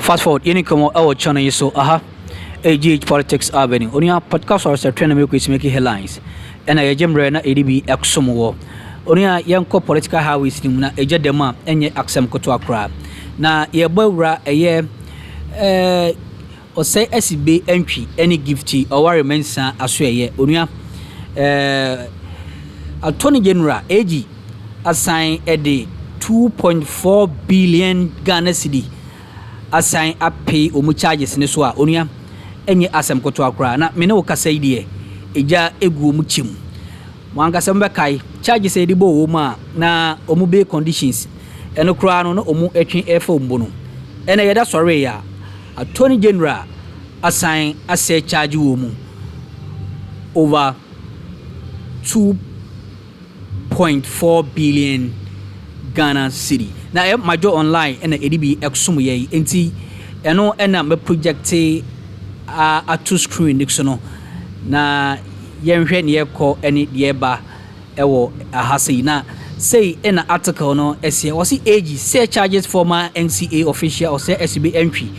Fast forward, any come our channel so AGH Politics Avenue. On your podcast or trying to make headlines. And I jam rena ADB Exomo. On your young political highways na eja dema enye aksem koto akra. Na ye bawra eye or say SB entry any GIfty Oware mensa asweye. On your Attorney General AG assign a day 2.4 billion Ghana cedi assign up pay omu charges ne so a onia enye asem koto akra na me ne wokasa ide eja egu omu chim wanga sembe kai charges e di bo wo ma na omu be conditions eno kra no omu etwen efa ombo no ena yeda sorry ya Attorney General assign ase charge wo mu over 2.4 billion Ghana cedi. Na my job online and ADB exum ye enti eno ena me project a two screen nixono na yenhwe ne yekọ eni de ba ewo ahase na say in an article no ese was AG Surcharged former NCA official or say SB entry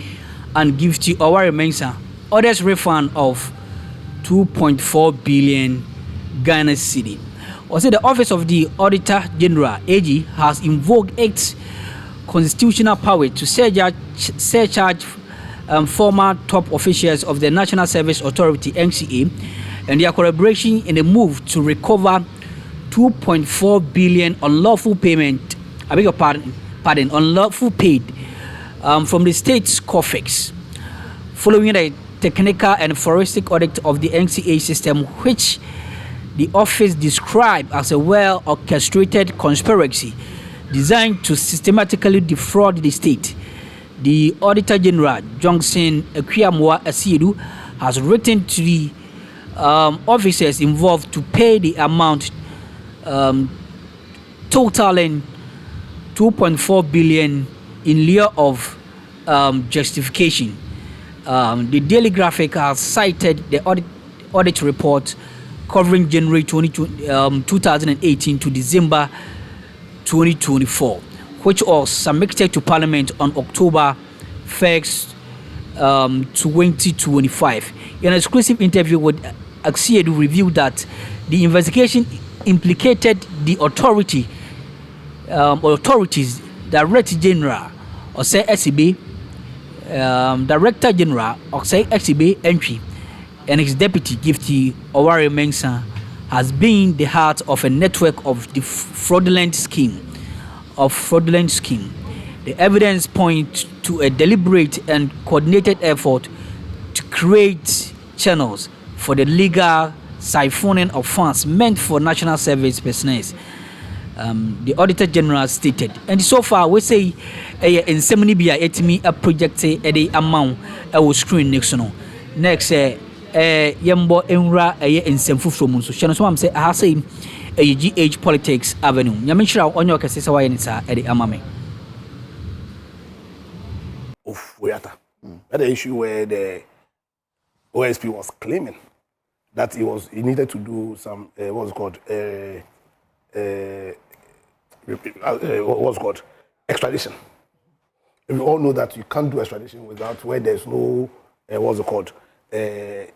and GIfty Oware mensa others refund of 2.4 billion Ghana cedi. Or say the Office of the Auditor General AG has invoked its constitutional power to surcharge former top officials of the National Service Authority NCA and their collaboration in a move to recover 2.4 billion unlawful payment. I beg your pardon, unlawful paid from the state's coffers, following the technical and forensic audit of the NCA system, which the office described as a well-orchestrated conspiracy designed to systematically defraud the state. The Auditor General, Johnson Equiamwa Asiedu, has written to the officers involved to pay the amount totaling 2.4 billion in lieu of justification. The Daily Graphic has cited the audit report covering January 2018 to December 2024, which was submitted to Parliament on October 1st, 2025. In an exclusive interview with Asiedu revealed that the investigation implicated the authorities, Director General or say SCB, Director General or say SCB entry, and its deputy GIfty Oware Mensah has been the heart of a network of the fraudulent scheme. The evidence points to a deliberate and coordinated effort to create channels for the legal siphoning of funds meant for national service personnel. The Auditor General stated, and so far we say in Seminibia etimi a project a amount I will screen next yembo enra ensemfu from so channel so am say I say GH Politics Avenue nyamenchira onyo kese wa yenisa amame of Weata. That the issue where the OSP was claiming that he needed to do some what's called extradition. And we all know that you can't do extradition without where there's no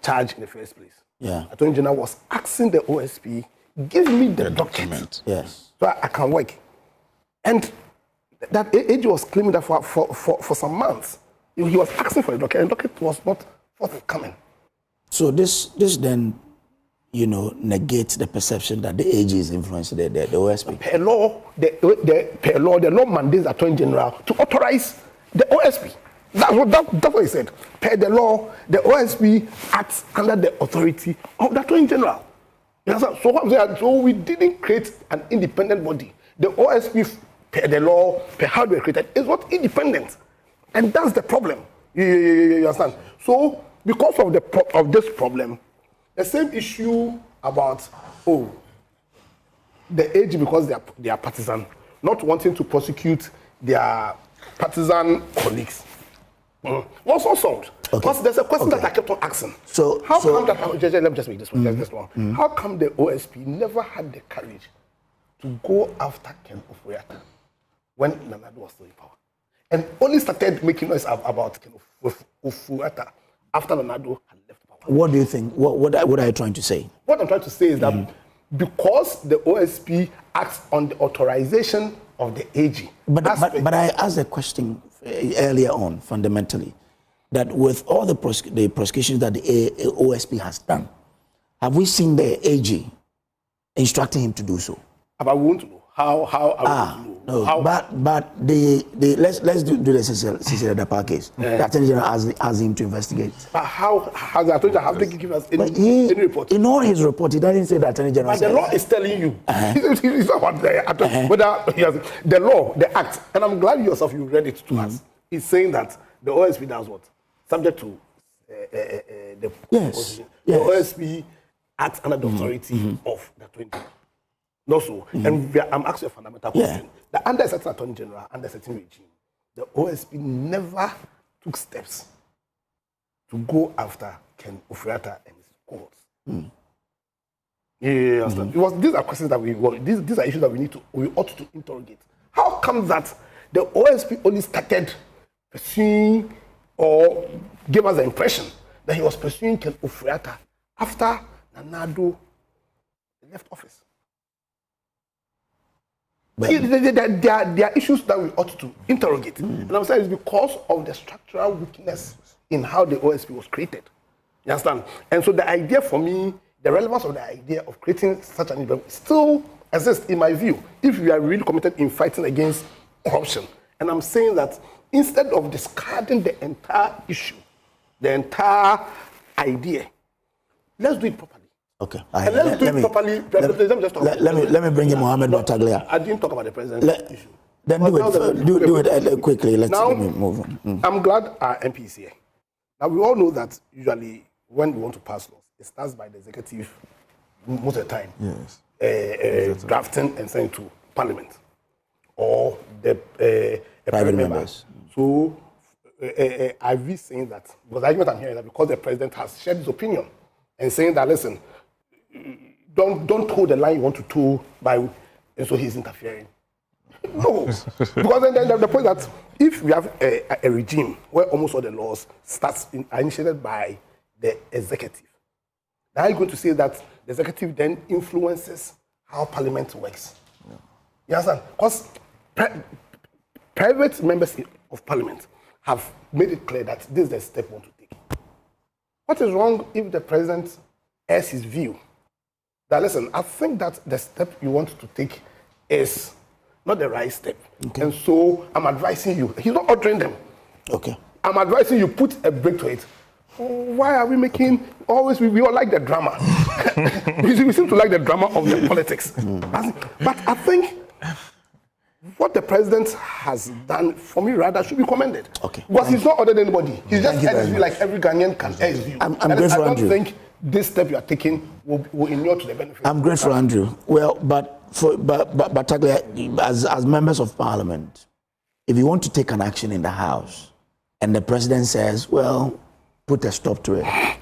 charge in the first place. Yeah. Attorney General was asking the OSP, give me the document. Yes. So I can work. And that AG was claiming that for some months. He was asking for a document, and the document was not forthcoming. So this then, negates the perception that the AG is influencing the OSP. Per law, the law mandates the Attorney General to authorize the OSP. That's what he said. Per the law, the OSP acts under the authority of the Attorney General. So we didn't create an independent body. The OSP, per the law, per how we created, is not independent. And that's the problem. You understand? So because of this problem, the same issue about the AG, because they are partisan, not wanting to prosecute their partisan colleagues, was also solved. Okay. Because there's a question that I kept on asking. How come let me just make this one. This one. How come the OSP never had the courage to go after Ken of Weata when Nana Addo was still in power? and only started making noise about Ufuata after Addo had left power. What do you think? What are you trying to say? What I'm trying to say is that because the OSP acts on the authorization of the AG. But I asked a question earlier on, fundamentally, that with all the prosecutions that the OSP has done, have we seen the AG instructing him to do so? But we want to know. How are we going to know? No, but let's do the Cecilia case. The Attorney General asked him to investigate. But how has the Attorney General have to give us any report? In all his report, he doesn't say the Attorney General. But the law is telling you. It's not about whether he has the law, the act, and I'm glad yourself you read it to us. It's saying that the OSP does what? Subject to the position. The OSP acts under the authority of the 20. No, so. And I'm asking a fundamental question. That under a certain Attorney General, under a certain regime, the OSP never took steps to go after Ken Ofriatta and his cohorts. Because these are questions that these are issues that we ought to interrogate. How come that the OSP only started pursuing or gave us the impression that he was pursuing Ken Ofriatta after Addo left office? There are issues that we ought to interrogate. And I'm saying it's because of the structural weakness in how the OSP was created. You understand? And so the idea for me, the relevance of the idea of creating such an event still exists in my view, if we are really committed in fighting against corruption. And I'm saying that instead of discarding the entire issue, the entire idea, let's do it properly. Okay. Let me bring in Mohammed Bataglia. I didn't talk about the president's issue. Then do it quickly. Let me move on. I'm glad our MP is here. Now, we all know that usually when we want to pass laws, it starts by the executive most of the time. Yes. Drafting and sending to Parliament or the private members. So I've been saying that, because the argument I'm hearing is that because the president has shared his opinion and saying that, listen, don't hold the line you want to toe by, and so he's interfering. No, because then the point that if we have a regime where almost all the laws are initiated by the executive, now you're going to say that the executive then influences how Parliament works. Yeah. You understand? Because private members of Parliament have made it clear that this is the step we want to take. What is wrong if the president airs his view? That, listen, I think that the step you want to take is not the right step. Okay. And so I'm advising you. He's not ordering them. Okay. I'm advising you, put a break to it. Why are we making always, we all like the drama. we seem to like the drama of the politics. But I think what the president has done, for me, rather, should be commended. Okay. Because he's not ordered anybody. He's just aired his view like every Ghanaian can air his view. I'm grateful, I Andrew. don't think this step you are taking will inure to the benefit. I'm grateful, Andrew. Well, but Taglia, as members of Parliament, if you want to take an action in the House and the president says, well, put a stop to it,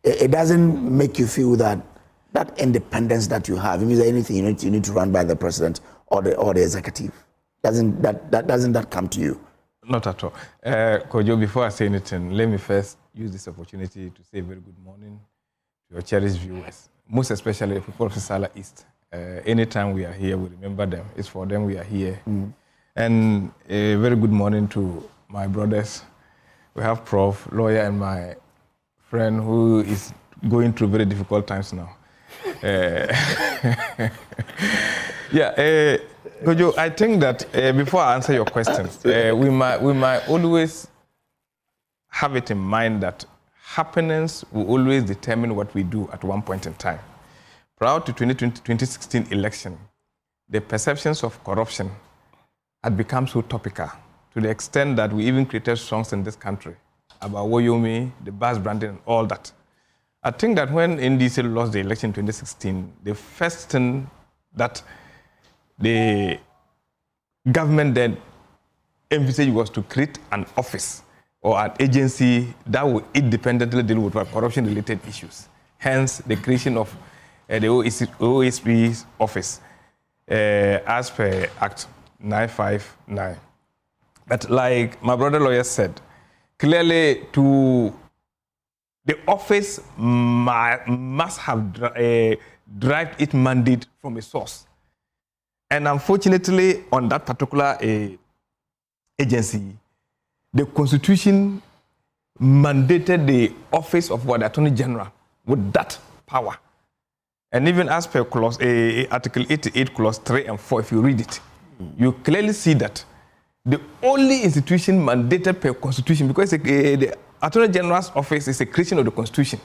it doesn't make you feel that independence that you have, if there's anything you need to run by the president or the executive. Doesn't that come to you? Not at all. Kojo, before I say anything, let me first use this opportunity to say a very good morning to your cherished viewers, most especially the people of Sisala East. Anytime we are here, we remember them. It's for them we are here. And a very good morning to my brothers. We have Prof, lawyer, and my friend who is going through very difficult times now. Kojo, I think that before I answer your questions, we might always have it in mind that happenings will always determine what we do at one point in time. Prior to 2016 election, the perceptions of corruption had become so topical to the extent that we even created songs in this country about Woyomi, the bus branding, and all that. I think that when NDC lost the election in 2016, the first thing that the government then envisaged was to create an office or an agency that would independently deal with corruption-related issues. Hence, the creation of the OSP's office as per Act 959. But like my brother lawyer said, clearly the office must have derived its mandate from a source. And unfortunately, on that particular agency, the Constitution mandated the office of the Attorney General with that power. And even as per Article 88, Clause 3 and 4, if you read it, you clearly see that the only institution mandated per Constitution, because the Attorney General's office is a creation of the Constitution,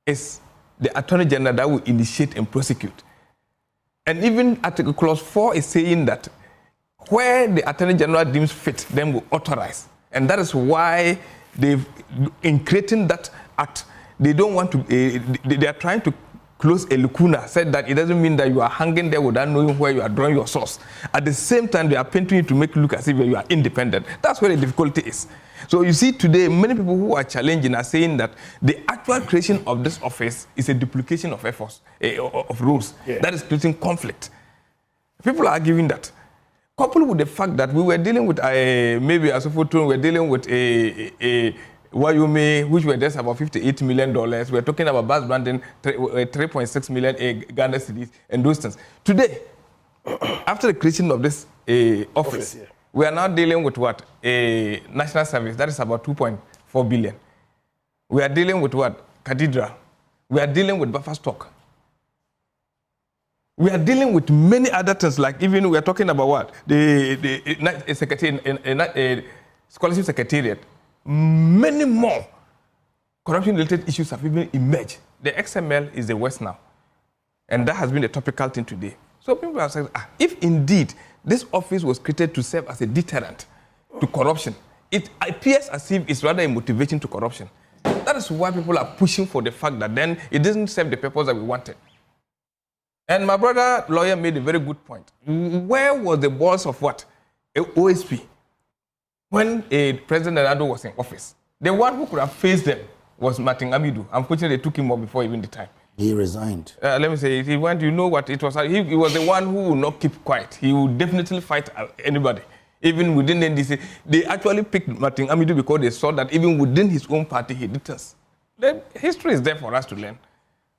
is the Attorney General that will initiate and prosecute. And even Article Clause 4 is saying that where the Attorney General deems fit, then will authorize. And that is why in creating that act, they don't want to, they are trying to close a lacuna, said that it doesn't mean that you are hanging there without knowing where you are drawing your source. At the same time, they are painting you to make it look as if you are independent. That's where the difficulty is. So you see today, many people who are challenging are saying that the actual creation of this office is a duplication of efforts, of roles. Yeah. That is creating conflict. People are arguing that. Coupled with the fact that we were dealing with, maybe as we were dealing with a Bawumia, which were just about $58 million. We're talking about bus branding, 3.6 million Ghana cedis, and those things. Today, after the creation of this office, yeah, we are now dealing with what? A national service, that is about 2.4 billion. We are dealing with what? Cathedral. We are dealing with buffer stock. We are dealing with many other things, like even we are talking about what? A scholarship secretariat. Many more corruption-related issues have even emerged. The XML is the worst now. And that has been a topical thing today. So people are saying, if indeed this office was created to serve as a deterrent to corruption, it appears as if it's rather a motivation to corruption. That is why people are pushing for the fact that then it doesn't serve the purpose that we wanted. And my brother lawyer made a very good point. Where was the balls of what? OSP. When President Addo was in office, the one who could have faced them was Martin Amidu. Unfortunately, they took him off before even the time. He resigned. Let me say, he went, you know what it was. He was the one who would not keep quiet. He would definitely fight anybody. Even within the NDC, they actually picked Martin Amidu because they saw that even within his own party, he did things. The history is there for us to learn.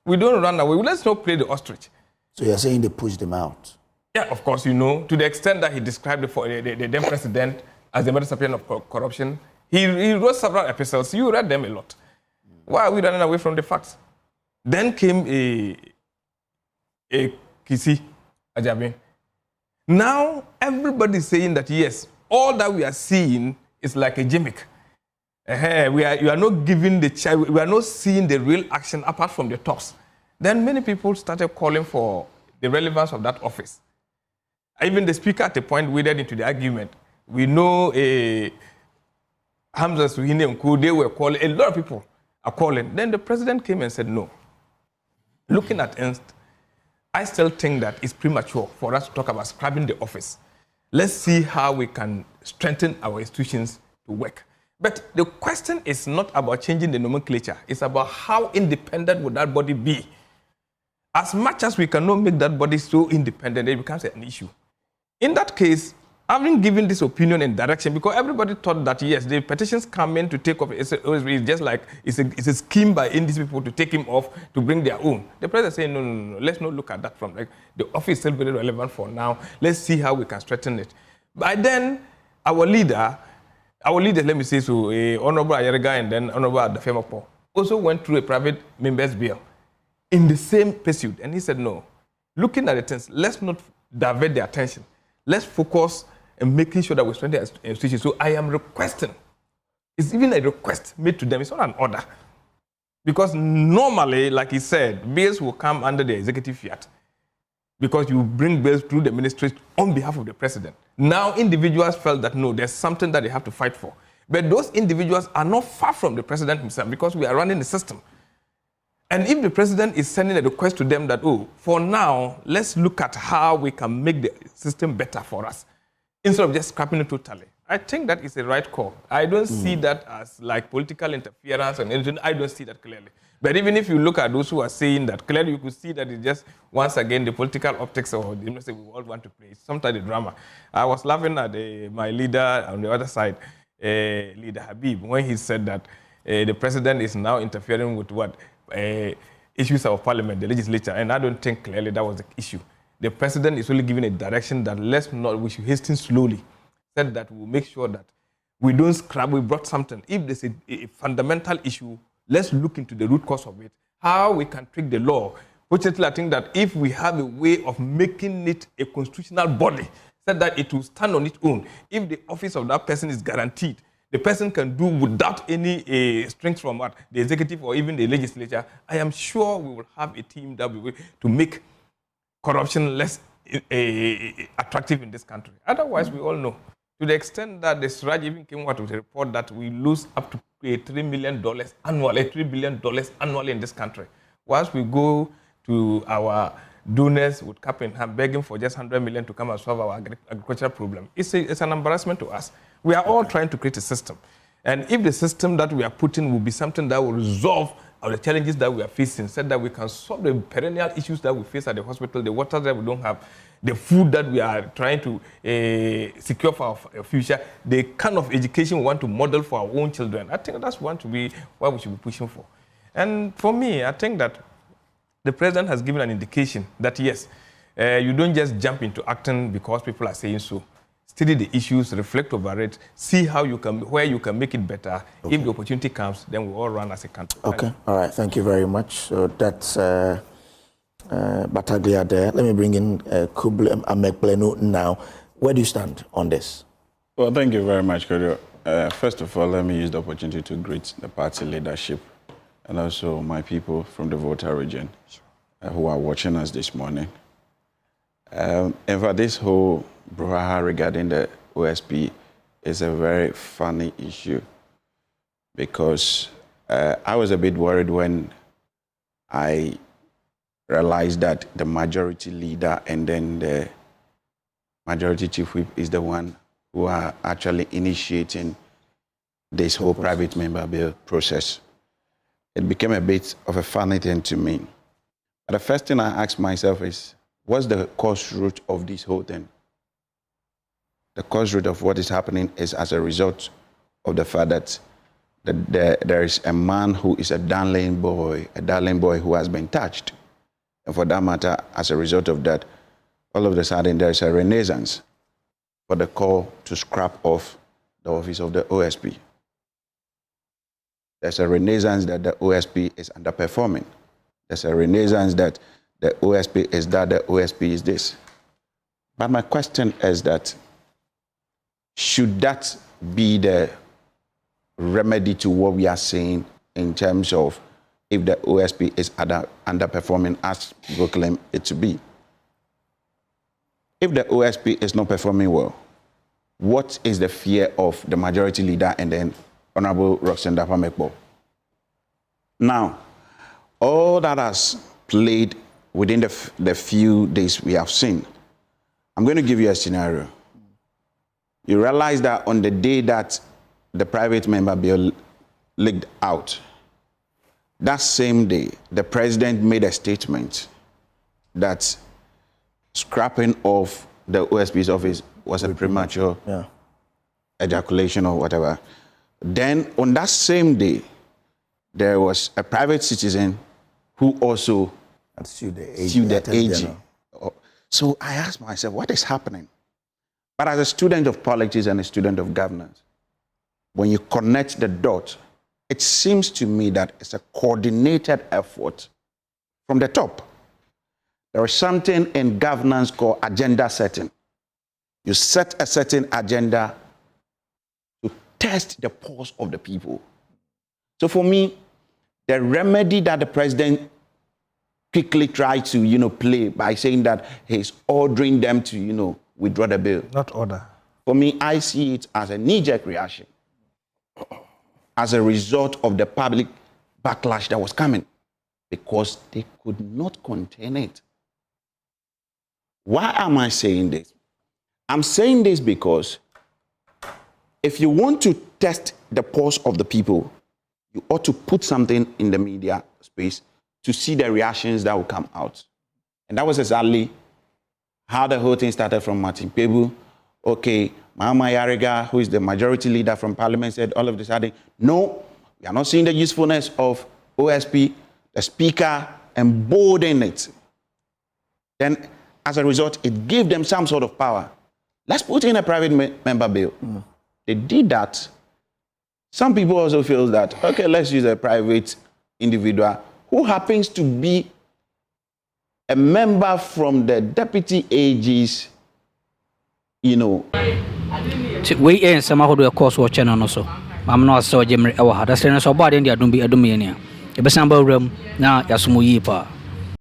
We don't run away. Let's not play the ostrich. So you're saying they pushed him out? Yeah, of course, you know, to the extent that he described the then president as the recipient of corruption. He wrote several epistles. You read them a lot. Why are we running away from the facts? Then came a Kisi Ajabi. Now, everybody is saying that, yes, all that we are seeing is like a gimmick. You are not giving the child, we are not seeing the real action apart from the tops. Then many people started calling for the relevance of that office. Even the speaker at a point waded into the argument. We know Hamza Suhine and Ko, they were calling, a lot of people are calling. Then the president came and said, no. Looking at Ernst, I still think that it's premature for us to talk about scrapping the office. Let's see how we can strengthen our institutions to work. But the question is not about changing the nomenclature. It's about how independent would that body be. As much as we cannot make that body so independent, it becomes an issue. In that case, having given this opinion and direction, because everybody thought that, yes, the petitions come in to take off, it's just like it's a scheme by these people to take him off to bring their own. The president saying, no, let's not look at that from, like, the office is still very relevant for now. Let's see how we can strengthen it. By then, our leaders, let me say so, Honorable Ayerega and then Honorable Addo also went through a private member's bill in the same pursuit. And he said, no, looking at the things, let's not divert their attention. Let's focus and making sure that we strengthen the institution. So I am requesting, it's even a request made to them, it's not an order. Because normally, like he said, bills will come under the executive fiat. Because you bring bills through the ministry on behalf of the president. Now individuals felt that no, there's something that they have to fight for. But those individuals are not far from the president himself because we are running the system. And if the president is sending a request to them that, oh, for now, let's look at how we can make the system better for us, instead of just scrapping it totally, I think that is a right call. I don't see that as like political interference and anything. I don't see that clearly. But even if you look at those who are saying that, clearly you could see that it's just, once again, the political optics or the we all want to play. Sometimes the drama. I was laughing at my leader on the other side, Leader Habib, when he said that the president is now interfering with what? Issues of parliament, the legislature. And I don't think clearly that was the issue. The president is only giving a direction that we should hasten slowly. Said that we'll make sure that we don't scrap, we brought something. If there's a fundamental issue, let's look into the root cause of it, how we can tweak the law. Fortunately, I think that if we have a way of making it a constitutional body, said that it will stand on its own, if the office of that person is guaranteed, the person can do without any strength from what, the executive or even the legislature, I am sure we will have a team that will be to make corruption less attractive in this country. Otherwise, we all know, to the extent that the Surcharged even came out with a report that we lose up to $3 million annually, $3 billion annually in this country. Once we go to our donors with cap in hand, begging for just 100 million to come and solve our agricultural problem, it's an embarrassment to us. We are all trying to create a system. And if the system that we are putting will be something that will resolve the challenges that we are facing, said that we can solve the perennial issues that we face at the hospital, the water that we don't have, the food that we are trying to secure for our future, the kind of education we want to model for our own children. I think that's what we should be pushing for. And for me, I think that the president has given an indication that yes, you don't just jump into acting because people are saying so. Study the issues, reflect over it, see how you can, where you can make it better. Okay. If the opportunity comes, then we all run as a country. Okay, all right, thank you very much. So that's Battaglia there. Let me bring in Kuble Amekplenu now. Where do you stand on this? Well, thank you very much, Kodio. First of all, let me use the opportunity to greet the party leadership and also my people from the Volta region who are watching us this morning. In fact, this whole brouhaha regarding the OSP is a very funny issue because I was a bit worried when I realized that the majority leader and then the majority chief whip is the one who are actually initiating this whole private member bill process. It became a bit of a funny thing to me. But the first thing I asked myself is, what's the cause root of this whole thing? The cause root of what is happening is as a result of the fact that there is a man who is a darling boy who has been touched. And for that matter, as a result of that, all of a sudden there is a renaissance for the call to scrap off the office of the OSP. There's a renaissance that the OSP is underperforming. There's a renaissance that the OSP is that, the OSP is this. But my question is that, should that be the remedy to what we are saying in terms of if the OSP is underperforming as people claim it to be? If the OSP is not performing well, what is the fear of the majority leader and then Honorable Roxanne Dapamekbo? Now, all that has played within the few days we have seen, I'm going to give you a scenario. You realize that on the day that the private member bill leaked out, that same day, the president made a statement that scrapping of the OSP's office was a premature ejaculation or whatever. Then on that same day, there was a private citizen who also sued the AG. So I asked myself, what is happening? But as a student of politics and a student of governance, when you connect the dots, it seems to me that it's a coordinated effort from the top. There is something in governance called agenda setting. You set a certain agenda to test the pulse of the people. So for me, the remedy that the president quickly tried to, play by saying that he's ordering them to, withdraw the bill. Not order. For me, I see it as a knee-jerk reaction as a result of the public backlash that was coming because they could not contain it. Why am I saying this? I'm saying this because if you want to test the pulse of the people, you ought to put something in the media space to see the reactions that will come out. And that was exactly how the whole thing started from Martin Pebu. Okay, Mahama Yariga, who is the majority leader from parliament, said all of a sudden, no, we are not seeing the usefulness of OSP, the speaker emboldened it. Then, as a result, it gave them some sort of power. Let's put in a private member bill. They did that. Some people also feel that, okay, let's use a private individual who happens to be a member from the deputy AG's, you know. We ain't some of the course watching on also. I'm not so Jimmy. That's so bad in the Adumbi Adumiania. If a sample room now, Yasumuyipa.